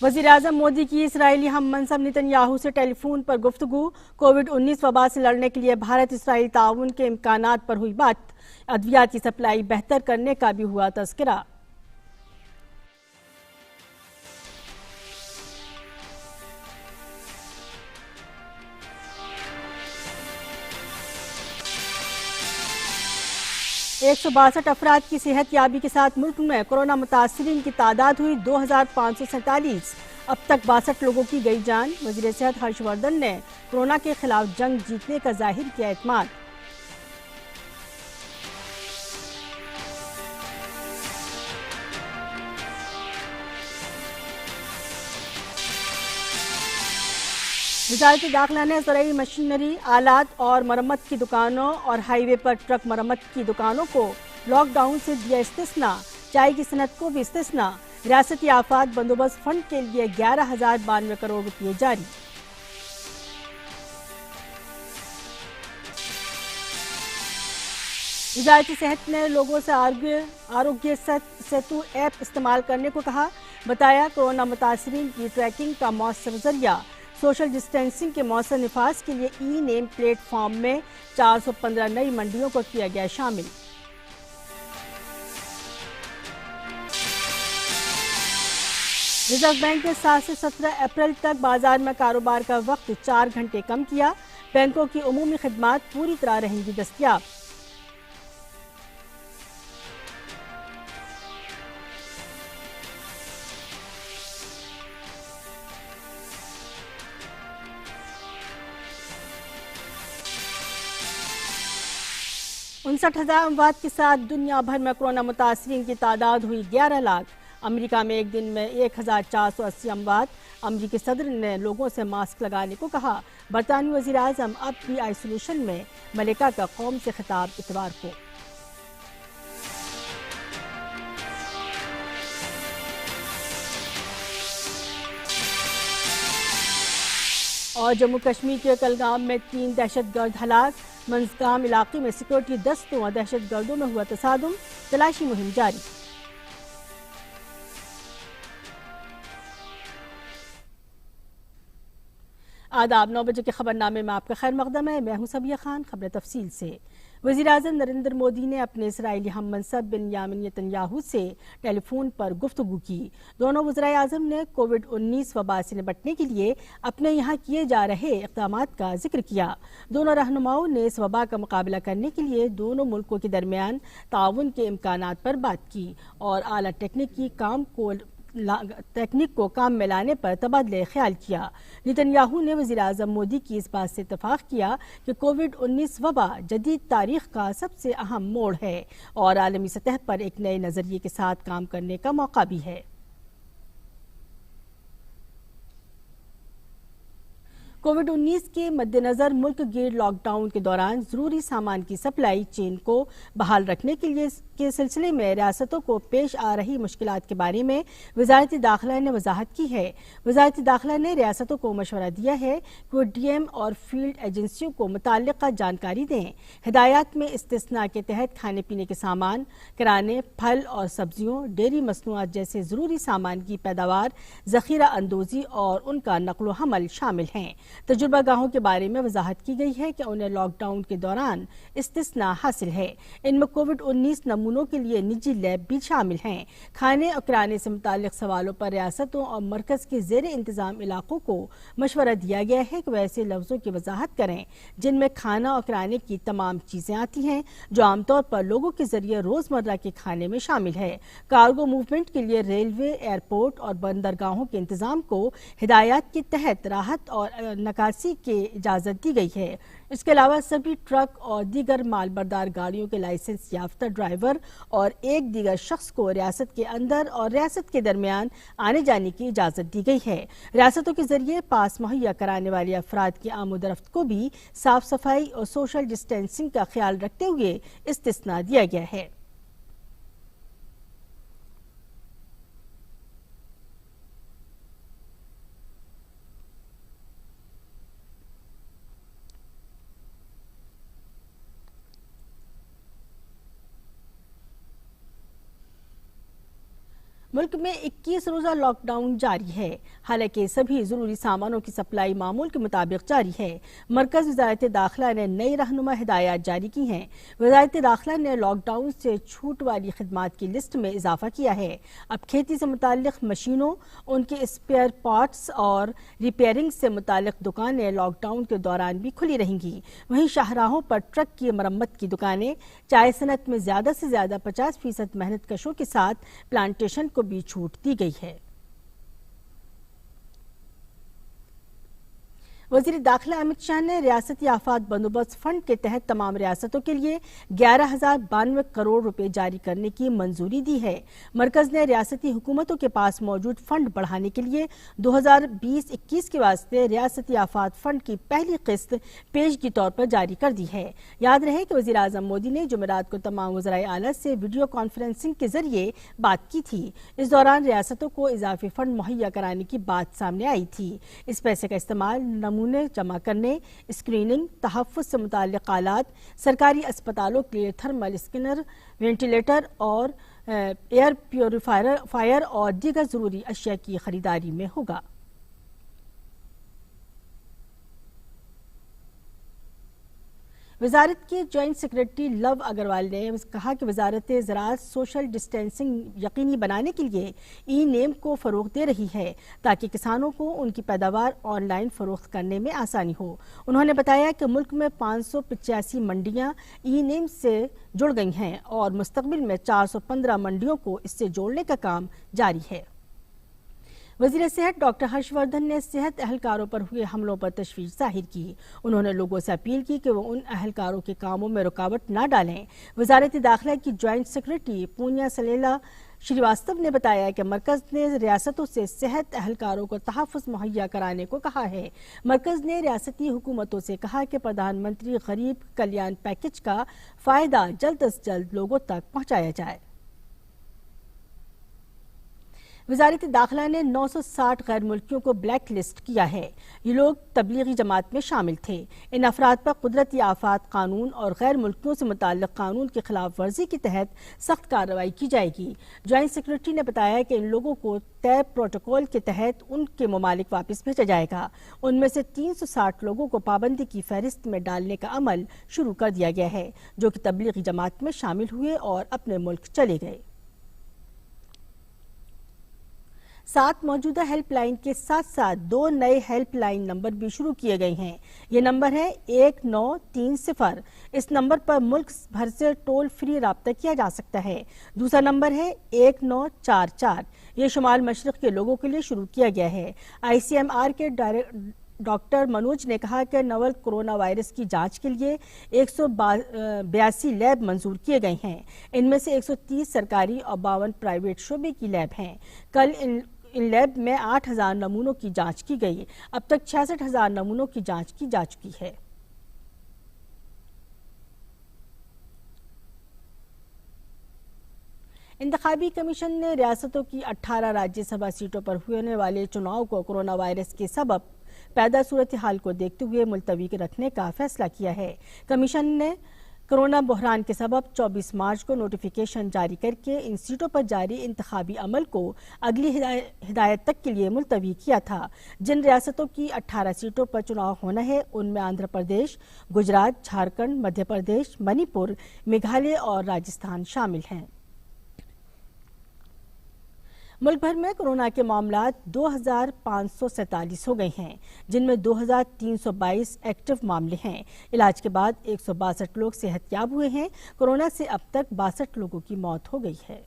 वज़ीर-ए-आज़म मोदी की इसराइली हम मनसब नेतन्याहू से टेलीफोन पर गुफ्तगू। कोविड-19 वबा से लड़ने के लिए भारत इसराइल ताउन के इम्कानात पर हुई बात। अद्वियात की सप्लाई बेहतर करने का भी हुआ तज़किरा। एक सौ 62 अफराद की सेहत याबी के साथ मुल्क में कोरोना मुतासरीन की तादाद हुई 2547। अब तक 62 लोगों की गई जान। वज़ीर सेहत हर्षवर्धन ने कोरोना के खिलाफ जंग जीतने का जाहिर किया एतमाद। वज़ारत दाखिला ने ज़रूरी मशीनरी, आलात और मरम्मत की दुकानों और हाईवे पर ट्रक मरम्मत की दुकानों को लॉकडाउन से दिया इस्तिस्ना। चाय की सनत को भी इस्तिस्ना। रियासती आफात बंदोबस्त फंड के लिए 11,092 करोड़ रुपये जारी। वज़ारत सेहत ने लोगों से आरोग्य सेतु ऐप इस्तेमाल करने को कहा। बताया कोरोना मुतासरीन की ट्रैकिंग का मौसर जरिया। सोशल डिस्टेंसिंग के मौसर निफाज के लिए ई नेम प्लेटफॉर्म में 415 नई मंडियों को किया गया शामिल। रिजर्व बैंक ने 7 से 17 अप्रैल तक बाजार में कारोबार का वक्त 4 घंटे कम किया। बैंकों की उमूमी खिदमात पूरी तरह रहेंगी दस्तयाब। $59,000 अमवात के साथ दुनिया भर में कोरोना मुतासरीन की तादाद हुई 11 लाख। अमेरिका में एक दिन में 1480 अमवात। अमेरिकी सदर ने लोगों से मास्क लगाने को कहा। बरतानवी वज़ीर-ए-आज़म अब भी आइसोलेशन में। मलिका का कौम से खिताब इतवार को। और जम्मू कश्मीर के कलगाम में 3 दहशतगर्द हलाक। मंजगाम इलाके में सिक्योरिटी दस्तों और दहशतगर्दों में हुआ तसादुम। तलाशी मुहिम जारी। आदाब, 9 बजे के खबरनामे में आपका खैर मकदम है। मैं हूं सबिया खान। खबर तफसील से। वज़ीर-ए-आज़म नरेंद्र मोदी ने अपने इसराइली हम मनसब बिन्यामिन नेतन्याहू से टेलीफोन पर गुफ्तगू की। दोनों वज़ीर-ए-आज़म ने कोविड-19 वबा से निपटने के लिए अपने यहाँ किए जा रहे इक़दामात का जिक्र किया। दोनों रहनुमाओं ने इस वबा का मुकाबला करने के लिए दोनों मुल्कों के दरमियान ताउन के इम्कानात पर बात की और आला तकनीक को काम में लाने पर तबादले ख्याल किया। नेतन्याहू ने वज़ीर-ए-आज़म मोदी की इस बात से इत्तफाक किया कि कोविड-19 वबा जदीद तारीख का सबसे अहम मोड़ है और आलमी सतह पर एक नए नज़रिए के साथ काम करने का मौका भी है। कोविड-19 के मद्देनजर मुल्क गिर लॉकडाउन के दौरान जरूरी सामान की सप्लाई चेन को बहाल रखने के सिलसिले में रियासतों को पेश आ रही मुश्किलात के बारे में वज़ारत दाखिला ने वजाहत की है। वज़ारत दाखिला ने रियासतों को मशवरा दिया है कि वो डीएम और फील्ड एजेंसियों को मुताल्लिक़ा जानकारी दें। हिदायत में इस्तिस्ना के तहत खाने पीने के सामान, किराने, फल और सब्जियों, डेयरी मसनूआत जैसे ज़रूरी सामान की पैदावार, ज़ख़ीरा अंदोज़ी और उनका नक़्ल हमल शामिल हैं। तजुर्बा गाहों के बारे में वजाहत की गई है कि उन्हें लॉकडाउन के दौरान इस्तिस्ना हासिल है। इनमें कोविड-19 नमूनों के लिए निजी लैब भी शामिल हैं। खाने और किराने से मुताल्लिक सवालों पर रियासतों और मरकज़ के ज़ेर इंतज़ाम इलाकों को मशवरा दिया गया है कि वैसे लफ्ज़ों की वजाहत करें जिनमें खाना और किराने की तमाम चीज़ें आती हैं जो आमतौर पर लोगों के जरिए रोज़मर्रा के खाने में शामिल है। कार्गो मूवमेंट के लिए रेलवे, एयरपोर्ट और बंदरगाहों के इंतजाम को हिदायत के तहत राहत और नकासी की इजाज़त दी गई है। इसके अलावा सभी ट्रक और दीगर मालबरदार गाड़ियों के लाइसेंस याफ्ता ड्राइवर और एक दीगर शख्स को रियासत के अंदर और रियासत के दरमियान आने जाने की इजाज़त दी गई है। रियासतों के जरिए पास मुहैया कराने वाले अफराद की आमदरफ्त को भी साफ सफाई और सोशल डिस्टेंसिंग का ख्याल रखते हुए इस्तिस्ना दिया गया है। मुल्क में 21 रोजा लॉकडाउन जारी है। हालांकि सभी जरूरी सामानों की सप्लाई मामूल के मुताबिक जारी है। मरकज वजारत दाखिला ने नई रहनुमा हिदायत जारी की हैं। वजारत दाखिला ने लॉकडाउन से छूट वाली खिदमात की लिस्ट में इजाफा किया है। अब खेती से मुतालिक मशीनों, उनके स्पेयर पार्ट्स और रिपेयरिंग से मुतालिक दुकानें लॉकडाउन के दौरान भी खुली रहेंगी। वहीं शाहराहों पर ट्रक की मरम्मत की दुकानें, चाय सनत में ज्यादा से ज्यादा 50% मेहनत कशों के साथ प्लांटेशन को भी छूट दी गई है। वजीर दाखिला अमित शाह ने रियासती आफात बंदोबस्त फंड के तहत तमाम रियासतों के लिए 11,092 करोड़ रुपए जारी करने की मंजूरी दी है। मरकज ने रियासती हुकूमतों के पास मौजूद फंड बढ़ाने के लिए 2020-21 के वास्ते रियासती आफात फंड की पहली किस्त पेशगी तौर पर जारी कर दी है। याद रहे कि वजीर आजम मोदी ने जुमेरात को तमाम वज़राए आला से वीडियो कॉन्फ्रेंसिंग के जरिए बात की थी। इस दौरान रियासतों को इजाफी फंड मुहैया कराने की बात सामने आई थी। इस पैसे का इस्तेमाल नमूने जमा करने, स्क्रीनिंग, तहफ़्फ़ुज़ से मुताल्लिक़ आलात, सरकारी अस्पतालों के लिए थर्मल स्कैनर, वेंटिलेटर और एयर प्योरीफायर और दीगर ज़रूरी अशिया की खरीदारी में होगा। वजारत के जॉइंट सेक्रेटरी लव अग्रवाल ने कहा कि वजारत ज़राअत सोशल डिस्टेंसिंग यकीनी बनाने के लिए ई नेम को फ़रोग़ दे रही है ताकि किसानों को उनकी पैदावार ऑनलाइन फ़रोख्त करने में आसानी हो। उन्होंने बताया कि मुल्क में 585 मंडियां ई नेम से जुड़ गई हैं और मुस्तक़बिल में 415 मंडियों को इससे जोड़ने का काम जारी है। वज़ीर सेहत डॉक्टर हर्षवर्धन ने सेहत अहलकारों पर हुए हमलों पर तशवीश जाहिर की। उन्होंने लोगों से अपील की कि वो उन अहलकारों के कामों में रुकावट न डालें। वजारत दाखिला की जॉइंट सेक्रेटरी पूनिया सलेला श्रीवास्तव ने बताया कि मरकज ने रियासतों से सेहत अहलकारों को तहफ़्फ़ुज़ मुहैया कराने को कहा है। मरकज ने रियासती हुकूमतों से कहा कि प्रधानमंत्री गरीब कल्याण पैकेज का फ़ायदा जल्द अज जल्द लोगों तक पहुँचाया जाए। वजारत दाखिला ने 960 गैर मुल्कियों को ब्लैक लिस्ट किया है। ये लोग तबलीगी जमात में शामिल थे। इन अफराद पर कुदरती आफात कानून और गैर मुल्कियों से मुताल्लिक़ कानून की खिलाफ वर्जी के तहत सख्त कार्रवाई की जाएगी। जॉइंट सेक्रेटरी ने बताया कि इन लोगों को तय प्रोटोकॉल के तहत उनके ममालिक वापस भेजा जाएगा। उनमें से 360 लोगों को पाबंदी की फहरिस्त में डालने का अमल शुरू कर दिया गया है, जो कि तबलीगी जमात में शामिल हुए और अपने मुल्क चले गए। 7 मौजूदा हेल्पलाइन के साथ साथ 2 नए हेल्पलाइन नंबर भी शुरू किए गए हैं। ये नंबर है 1930। इस नंबर पर मुल्क भर से टोल फ्री राब्ता किया जा सकता है। दूसरा नंबर है 1944। ये शुमाल मशरिक के लोगों के लिए शुरू किया गया है। ICMR के डॉक्टर मनोज ने कहा कि नवल कोरोना वायरस की जांच के लिए 182 लैब मंजूर किए गए हैं। इनमें से 130 सरकारी और 52 प्राइवेट शोबे की लैब हैं। कल इन लैब में 8,000 नमूनों की जांच की गई। अब तक 66,000 नमूनों की जांच की जा चुकी है। इंतखाबी कमीशन ने रियासतों की 18 राज्यसभा सीटों पर होने वाले चुनाव को कोरोना वायरस के सबब पैदा सूरत हाल को देखते हुए मुलतवी रखने का फैसला किया है। कमीशन ने कोरोना बहरान के सबब 24 मार्च को नोटिफिकेशन जारी करके इन सीटों पर जारी इंतखाबी अमल को अगली हिदायत तक के लिए मुलतवी किया था। जिन रियासतों की 18 सीटों पर चुनाव होना है उनमें आंध्र प्रदेश, गुजरात, झारखंड, मध्य प्रदेश, मणिपुर, मेघालय और राजस्थान शामिल हैं। मुल्क भर में कोरोना के मामलात 2,547 हो गए हैं, जिनमें 2,322 एक्टिव मामले हैं। इलाज के बाद 162 लोग सेहतयाब हुए हैं। कोरोना से अब तक 62 लोगों की मौत हो गई है।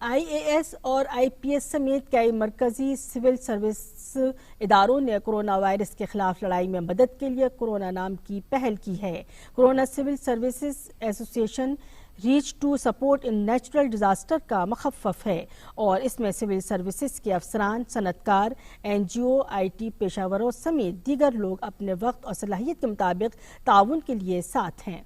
IAS और IPS समेत कई मरकजी सिविल सर्विस इदारों ने कोरोना वायरस के खिलाफ लड़ाई में मदद के लिए कोरोना नाम की पहल की है। Corona civil services association reach to support in natural disaster का मखफ़फ़ है और इसमें सिविल सर्विसेज के अफसरान, सनतकार, NGO, IT पेशावरों समेत दीगर लोग अपने वक्त और सलाहियत के मुताबिक ताउन के लिए साथ हैं।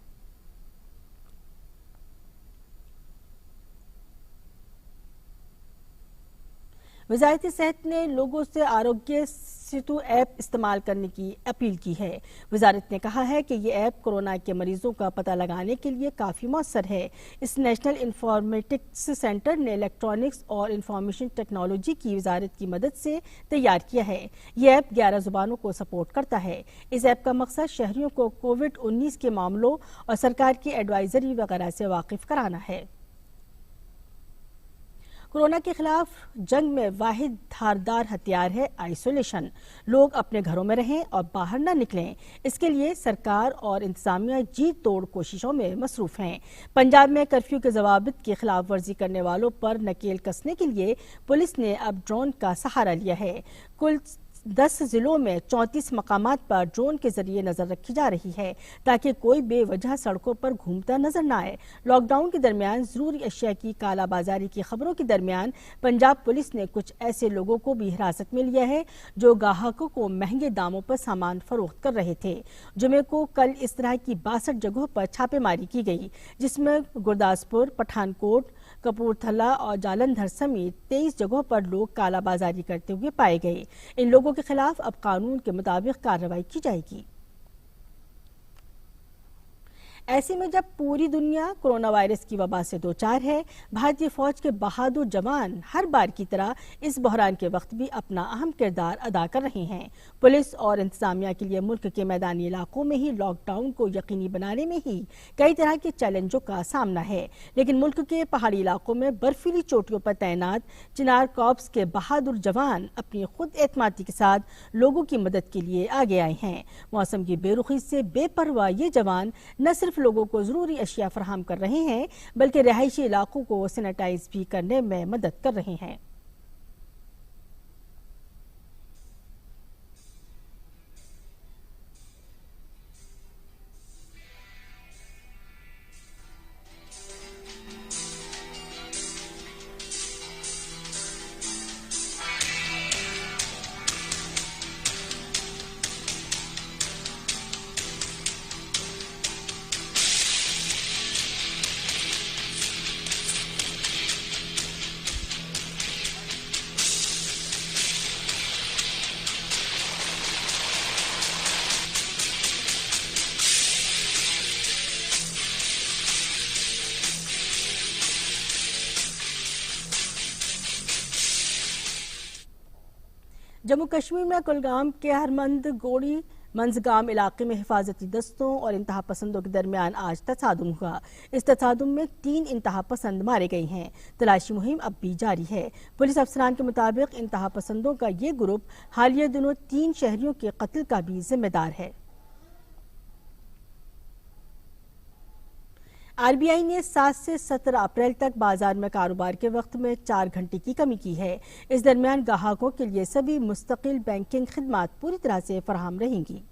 वज़ारत सेहत ने लोगों से आरोग्य सेतु ऐप इस्तेमाल करने की अपील की है। वजारत ने कहा है कि ये ऐप कोरोना के मरीजों का पता लगाने के लिए काफ़ी मौसर है। इस नेशनल इंफॉर्मेटिक्स सेंटर ने इलेक्ट्रॉनिक्स और इंफॉर्मेशन टेक्नोलॉजी की वजारत की मदद से तैयार किया है। ये ऐप 11 जुबानों को सपोर्ट करता है। इस ऐप का मकसद शहरियों को कोविड-19 के मामलों और सरकार की एडवाइजरी वगैरह से वाकिफ कराना है। कोरोना के खिलाफ जंग में वाहिद धारदार हथियार है आइसोलेशन। लोग अपने घरों में रहें और बाहर न निकलें। इसके लिए सरकार और इंतजामिया जी तोड़ कोशिशों में मसरूफ हैं। पंजाब में कर्फ्यू के जवाबित की खिलाफ वर्जी करने वालों पर नकेल कसने के लिए पुलिस ने अब ड्रोन का सहारा लिया है। कुल 10 जिलों में 34 मकामात पर ड्रोन के जरिए नजर रखी जा रही है ताकि कोई बेवजह सड़कों पर घूमता नजर न आए। लॉकडाउन के दरमियान जरूरी अशिया की कालाबाजारी की खबरों के दरमियान पंजाब पुलिस ने कुछ ऐसे लोगों को भी हिरासत में लिया है जो ग्राहकों को महंगे दामों पर सामान फरोख्त कर रहे थे। जुमे को कल इस तरह की 62 जगहों पर छापेमारी की गई, जिसमें गुरदासपुर, पठानकोट, कपूरथला और जालंधर समेत 23 जगहों पर लोग कालाबाजारी करते हुए पाए गए। इन लोगों के खिलाफ अब कानून के मुताबिक कार्रवाई की जाएगी। ऐसे में जब पूरी दुनिया कोरोना वायरस की वबा से दोचार है, भारतीय फौज के बहादुर जवान हर बार की तरह इस बहरान के वक्त भी अपना अहम किरदार अदा कर रहे हैं। पुलिस और इंतजामिया के लिए मुल्क के मैदानी इलाकों में ही लॉकडाउन को यकीनी बनाने में ही कई तरह के चैलेंजों का सामना है, लेकिन मुल्क के पहाड़ी इलाकों में बर्फीली चोटियों पर तैनात चिनार कॉर्प्स के बहादुर जवान अपनी खुद एतमादी के साथ लोगों की मदद के लिए आगे आए हैं। मौसम की बेरुखी से बेपरवाह ये जवान न सिर्फ लोगों को जरूरी अशिया फराहम कर रहे हैं बल्कि रिहायशी इलाकों को सैनिटाइज भी करने में मदद कर रहे हैं। जम्मू कश्मीर में कुलगाम के हरमंद गोड़ी मंजगाम इलाके में हिफाजती दस्तों और इंतहा पसंदों के दरमियान आज तसादुम हुआ। इस तसादुम में 3 इंतहा पसंद मारे गए हैं। तलाशी मुहिम अब भी जारी है। पुलिस अफसरान के मुताबिक इंतहा पसंदों का ये ग्रुप हालिया दिनों 3 शहरियों के कत्ल का भी जिम्मेदार है। आरबीआई ने 7 से 17 अप्रैल तक बाजार में कारोबार के वक्त में 4 घंटे की कमी की है। इस दरमियान ग्राहकों के लिए सभी मुस्तकिल बैंकिंग खिदमात पूरी तरह से फराहम रहेंगी।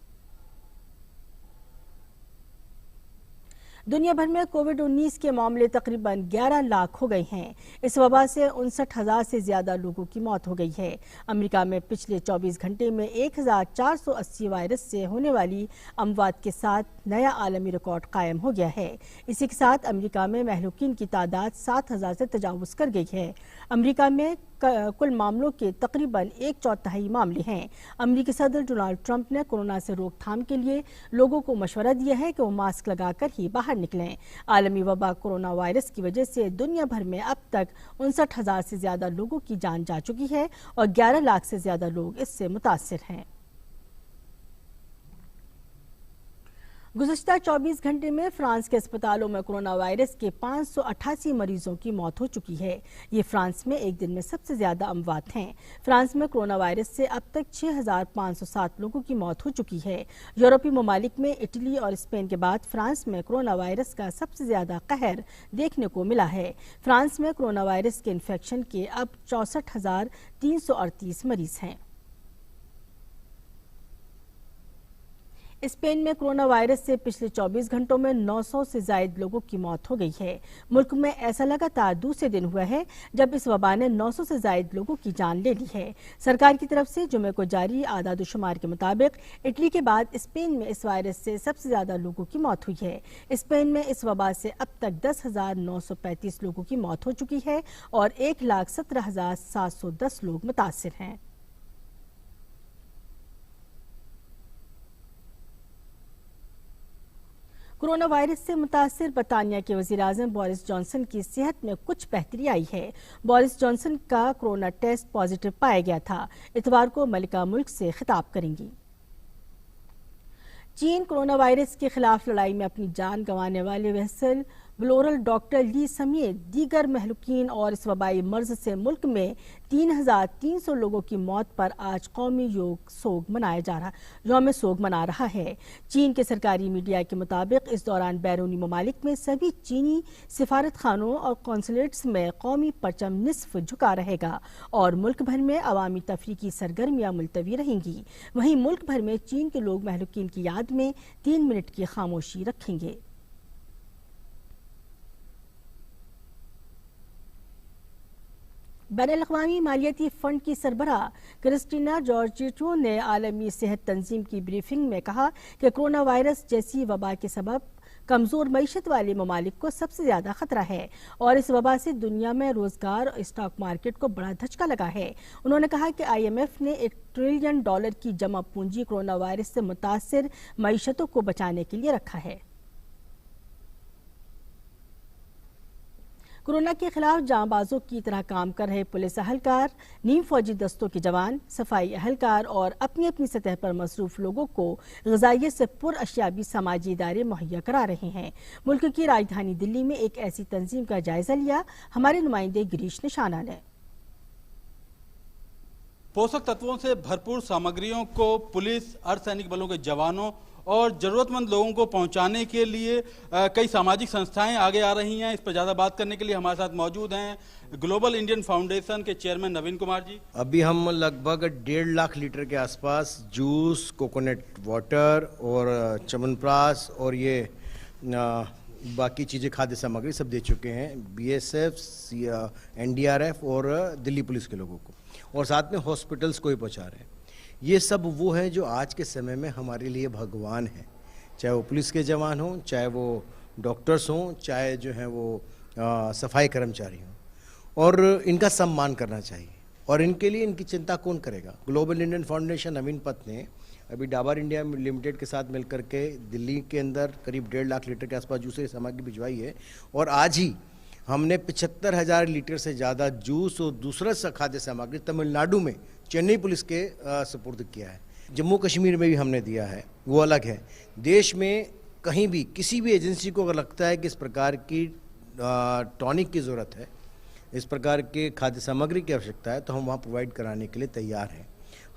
दुनिया भर में कोविड-19 के मामले तकरीबन 11 लाख हो गए हैं। इस वबा से 59,000 से ज्यादा लोगों की मौत हो गई है। अमेरिका में पिछले 24 घंटे में 1480 वायरस से होने वाली अमवात के साथ नया आलमी रिकॉर्ड कायम हो गया है। इसी के साथ अमेरिका में महलूकीन की तादाद 7,000 से तजावुज कर गई है। अमेरिका में कुल मामलों के तकरीबन 1/4 मामले हैं। अमेरिकी सदर डोनाल्ड ट्रंप ने कोरोना से रोकथाम के लिए लोगों को मशवरा दिया है कि वो मास्क लगाकर ही बाहर निकलें। आलमी वबा कोरोना वायरस की वजह से दुनिया भर में अब तक 59,000 से ज्यादा लोगों की जान जा चुकी है और 11 लाख से ज्यादा लोग इससे मुतासिर हैं। गुज़श्ता 24 घंटे में फ्रांस के अस्पतालों में कोरोना वायरस के 588 मरीजों की मौत हो चुकी है। ये फ्रांस में एक दिन में सबसे ज्यादा अमवात हैं। फ्रांस में कोरोना वायरस से अब तक 6,507 लोगों की मौत हो चुकी है। यूरोपीय ममालिक में इटली और स्पेन के बाद फ्रांस में कोरोना वायरस का सबसे ज्यादा कहर देखने को मिला है। फ्रांस में कोरोना वायरस के इन्फेक्शन के अब 64,338 मरीज हैं। स्पेन में कोरोना वायरस से पिछले 24 घंटों में 900 से ज्यादा लोगों की मौत हो गई है। मुल्क में ऐसा लगातार दूसरे दिन हुआ है जब इस वबा ने 900 से ज्यादा लोगों की जान ले ली है। सरकार की तरफ से जुमे को जारी आदाद-ओ-शुमार के मुताबिक इटली के बाद स्पेन में इस वायरस से सबसे ज्यादा लोगों की मौत हुई है। स्पेन में इस वबा से अब तक 10,935 लोगों की मौत हो चुकी है और 1,17,710 लोग मुतासिर हैं। कोरोना वायरस से मुतासिर बरतानिया के वज़ीर-ए-आज़म बोरिस जॉनसन की सेहत में कुछ बेहतरी आई है। बोरिस जॉनसन का कोरोना टेस्ट पॉजिटिव पाया गया था। इतवार को मलिका मुल्क से खिताब करेंगी। चीन कोरोना वायरस के खिलाफ लड़ाई में अपनी जान गंवाने वाले व्हिसल ब्लोरल डॉक्टर ली समेत दीगर महलूकीन और इस वबाई मर्ज से मुल्क में 3,300 लोगों की मौत पर आज कौमी यौम सोग मना रहा है। चीन के सरकारी मीडिया के मुताबिक इस दौरान बैरूनी ममालिक में सभी चीनी सिफारत खानों और कौंसलेट्स में कौमी परचम निस्फ झुका रहेगा और मुल्क भर में अवामी तफरीकी सरगर्मियां मुलतवी रहेंगी। वहीं मुल्क भर में चीन के लोग महलूकीन की याद में 3 मिनट की खामोशी रखेंगे। बैनुल-अक़वामी मालियाती फंड की सरबराह क्रिस्टीना जॉर्जिटो ने आलमी सेहत तंजीम की ब्रीफिंग में कहा कि कोरोना वायरस जैसी वबा के सबब कमजोर मईशत वाले ममालिक को सबसे ज्यादा खतरा है और इस वबा से दुनिया में रोजगार और स्टॉक मार्केट को बड़ा धचका लगा है। उन्होंने कहा कि IMF ने $1 ट्रिलियन की जमा पूंजी कोरोना वायरस से मुतासिर मईशतों को बचाने के लिए रखा है। कोरोना के खिलाफ जांबाजों की तरह काम कर रहे पुलिस अहलकार, नीम फौजी दस्तों के जवान, सफाई अहलकार और अपनी अपनी सतह पर मसरूफ लोगों को ग़िज़ाइयत से पुरअशियाबी समाजी इदारे मुहैया करा रहे हैं। मुल्क की राजधानी दिल्ली में एक ऐसी तंजीम का जायजा लिया हमारे नुमाइंदे गिरीश निशाना ने। पोषक तत्वों से भरपूर सामग्रियों को पुलिस, अर्धसैनिक बलों के जवानों और ज़रूरतमंद लोगों को पहुंचाने के लिए कई सामाजिक संस्थाएं आगे आ रही हैं। इस पर ज़्यादा बात करने के लिए हमारे साथ मौजूद हैं ग्लोबल इंडियन फाउंडेशन के चेयरमैन नवीन कुमार जी। अभी हम लगभग 1.5 लाख लीटर के आसपास जूस, कोकोनट वाटर और च्यवनप्राश और ये बाकी चीज़ें, खाद्य सामग्री सब दे चुके हैं BSF, NDRF और दिल्ली पुलिस के लोगों को, और साथ में हॉस्पिटल्स को ही पहुँचा रहे हैं। ये सब वो है जो आज के समय में हमारे लिए भगवान है, चाहे वो पुलिस के जवान हों, चाहे वो डॉक्टर्स हों, चाहे जो हैं वो सफाई कर्मचारी हों, और इनका सम्मान करना चाहिए। और इनके लिए इनकी चिंता कौन करेगा। ग्लोबल इंडियन फाउंडेशन नवीन पत ने अभी डाबर इंडिया लिमिटेड के साथ मिलकर के दिल्ली के अंदर करीब 1.5 लाख लीटर के आसपास जूस की सामग्री भिजवाई है, और आज ही हमने 75,000 लीटर से ज़्यादा जूस और दूसरा खाद्य सामग्री तमिलनाडु में चेन्नई पुलिस के सुपुर्द किया है। जम्मू कश्मीर में भी हमने दिया है, वो अलग है। देश में कहीं भी किसी भी एजेंसी को अगर लगता है कि इस प्रकार की टॉनिक की ज़रूरत है, इस प्रकार के खाद्य सामग्री की आवश्यकता है, तो हम वहाँ प्रोवाइड कराने के लिए तैयार हैं।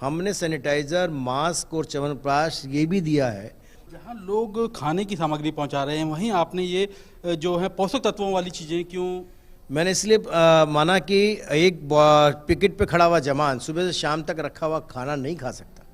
हमने सैनिटाइज़र, मास्क और च्यवनप्राश ये भी दिया है। जहाँ लोग खाने की सामग्री पहुँचा रहे हैं, वहीं आपने ये जो है पोषक तत्वों वाली चीज़ें क्यों? मैंने इसलिए माना कि एक पिकेट पे खड़ा हुआ जवान सुबह से शाम तक रखा हुआ खाना नहीं खा सकता,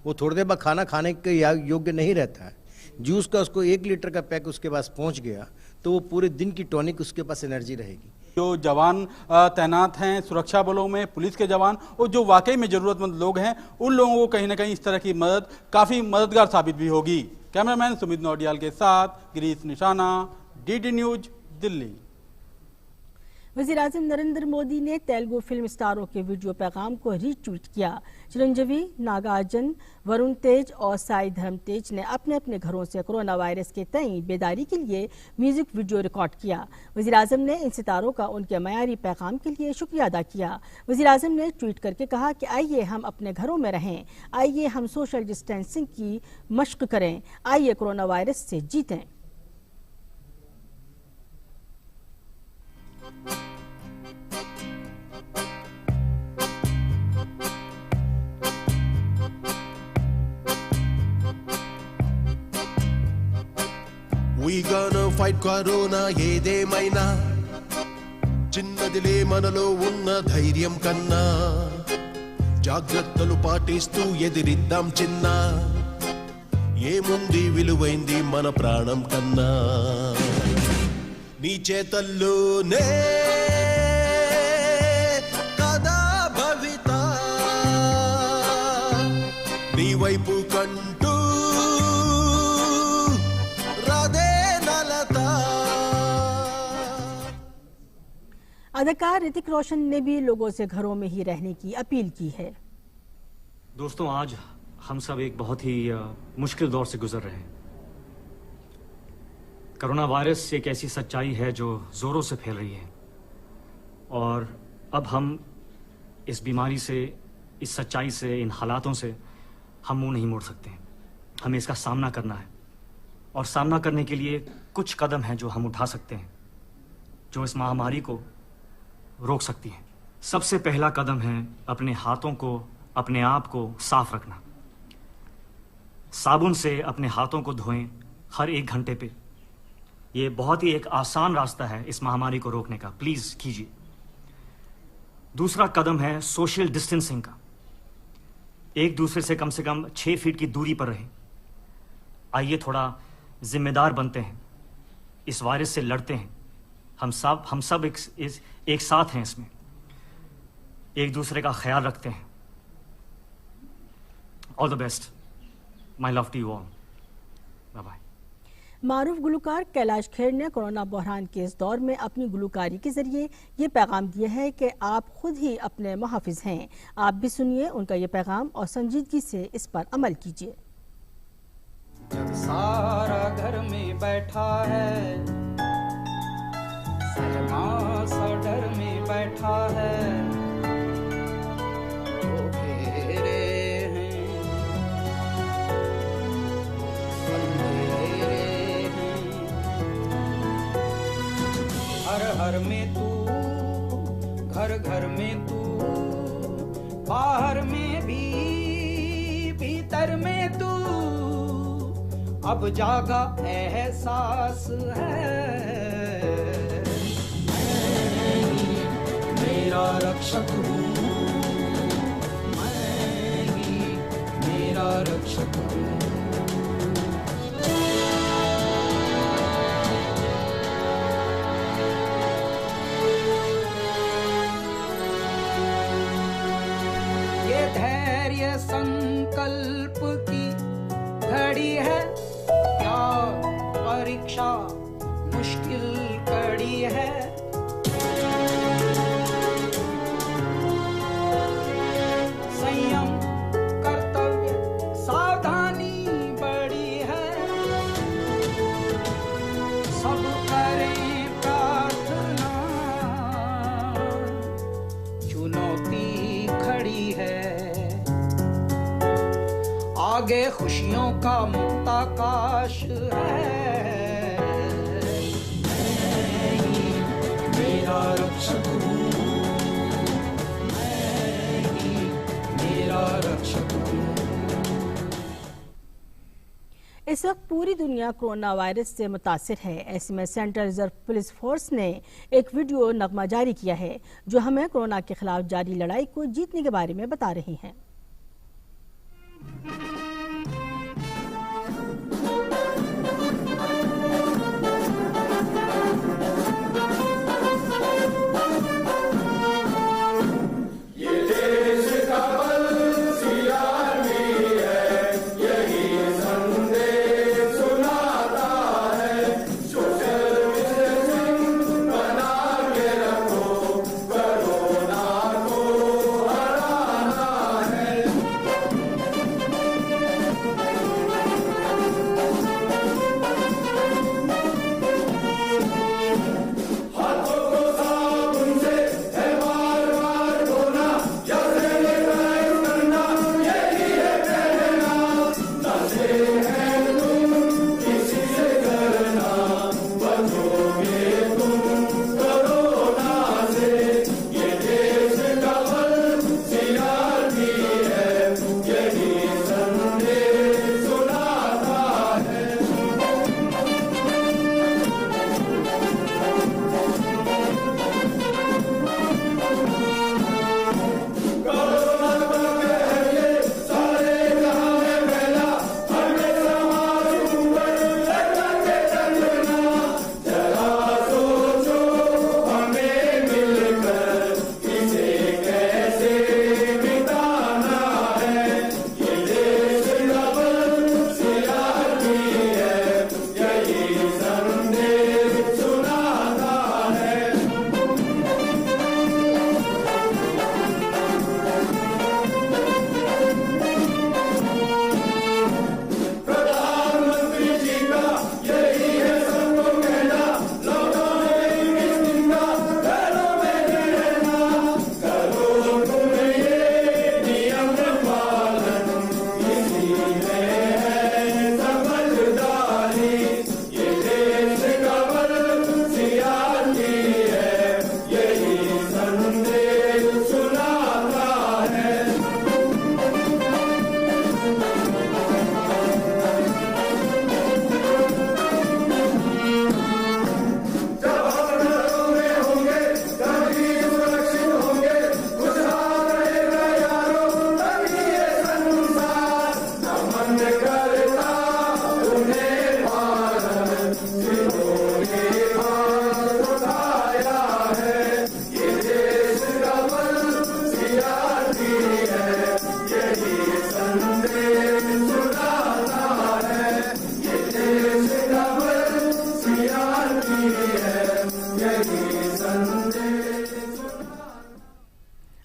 वो थोड़ी देर बाद खाना खाने के योग्य नहीं रहता है। जूस का उसको 1 लीटर का पैक उसके पास पहुंच गया तो वो पूरे दिन की टॉनिक उसके पास एनर्जी रहेगी। जो जवान तैनात हैं सुरक्षा बलों में, पुलिस के जवान, और जो वाकई में ज़रूरतमंद लोग हैं, उन लोगों को कहीं ना कहीं इस तरह की मदद काफ़ी मददगार साबित भी होगी। कैमरामैन सुमित नौडियाल के साथ गिरीश निशाना, DD न्यूज, दिल्ली। वज़ीर-ए-आज़म नरेंद्र मोदी ने तेलुगु फिल्म स्टारों के वीडियो पैगाम को रीट्वीट किया। चिरंजीवी, नागार्जुन, वरुण तेज और साई धर्म तेज ने अपने अपने घरों से कोरोना वायरस के तई बेदारी के लिए म्यूजिक वीडियो रिकॉर्ड किया। वज़ीर-ए-आज़म ने इन सितारों का उनके मयारी पैगाम के लिए शुक्रिया अदा किया। वज़ीर-ए-आज़म ने ट्वीट करके कहा कि आइए हम अपने घरों में रहें, आइए हम सोशल डिस्टेंसिंग की मश्क करें, आइए कोरोना वायरस से जीतें। We gonna fight corona ఏదేమైనా, చిన్నదిలే మనలో ఉన్న ధైర్యం కన్నా, జాగ్రత్తలు పాటిస్తూ ఎదిరిద్దాం చిన్న, ఏముంది విలువైంది మన ప్రాణం కన్నా, నీ చేతల్లోనే కదా భవిత, నీ వైపు కంటూ अदाकार ऋतिक रोशन ने भी लोगों से घरों में ही रहने की अपील की है। दोस्तों, आज हम सब एक बहुत ही मुश्किल दौर से गुजर रहे हैं। कोरोना वायरस एक ऐसी सच्चाई है जो जोरों से फैल रही है और अब हम इस बीमारी से, इस सच्चाई से, इन हालातों से हम मुंह नहीं मोड़ सकते हैं। हमें इसका सामना करना है और सामना करने के लिए कुछ कदम हैं जो हम उठा सकते हैं जो इस महामारी को रोक सकती हैं। सबसे पहला कदम है अपने हाथों को, अपने आप को साफ रखना। साबुन से अपने हाथों को धोएं हर 1 घंटे पे। ये बहुत ही एक आसान रास्ता है इस महामारी को रोकने का, प्लीज कीजिए। दूसरा कदम है सोशल डिस्टेंसिंग का। एक दूसरे से कम 6 फीट की दूरी पर रहें। आइए थोड़ा जिम्मेदार बनते हैं, इस वायरस से लड़ते हैं। हम सब एक साथ हैं इसमें, एक दूसरे का ख्याल रखते हैं। All the best, my love to you all, bye bye. मारूफ गुलकार कैलाश खेर ने कोरोना बहरान के इस दौर में अपनी गुलकारी के जरिए ये पैगाम दिया है कि आप खुद ही अपने मुहाफिज हैं। आप भी सुनिए उनका ये पैगाम और संजीदगी से इस पर अमल कीजिए। जब सारा घर में बैठा है, सलमा सा डर में बैठा है, तो घेरे हैं अंधेरे हैं। हर हर में तू, घर घर में तू, बाहर में भी, भीतर में तू, अब जागा एहसास है। मैं ही मेरा रक्षक हूँ, मैं ही मेरा रक्षक हूँ। ये धैर्य संकल्प की घड़ी है, परीक्षा मुश्किल कड़ी है। संयम कर्तव्य सावधानी बड़ी है। सब करें प्रार्थना, चुनौती खड़ी है। आगे खुशियों का मुक्त आकाश है। मैं ही मेरा रक्षक हूँ, मैं ही मेरा रक्षक हूँ। इस वक्त पूरी दुनिया कोरोना वायरस से मुतासिर है। ऐसे में सेंट्रल रिजर्व पुलिस फोर्स ने एक वीडियो नगमा जारी किया है जो हमें कोरोना के खिलाफ जारी लड़ाई को जीतने के बारे में बता रही हैं।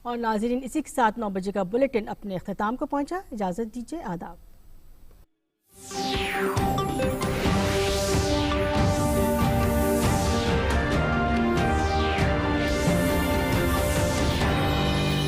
और नाज़रीन, इसी के साथ 9 बजे का बुलेटिन अपने अख्ताम को पहुंचा। इजाज़त दीजिए, आदाब।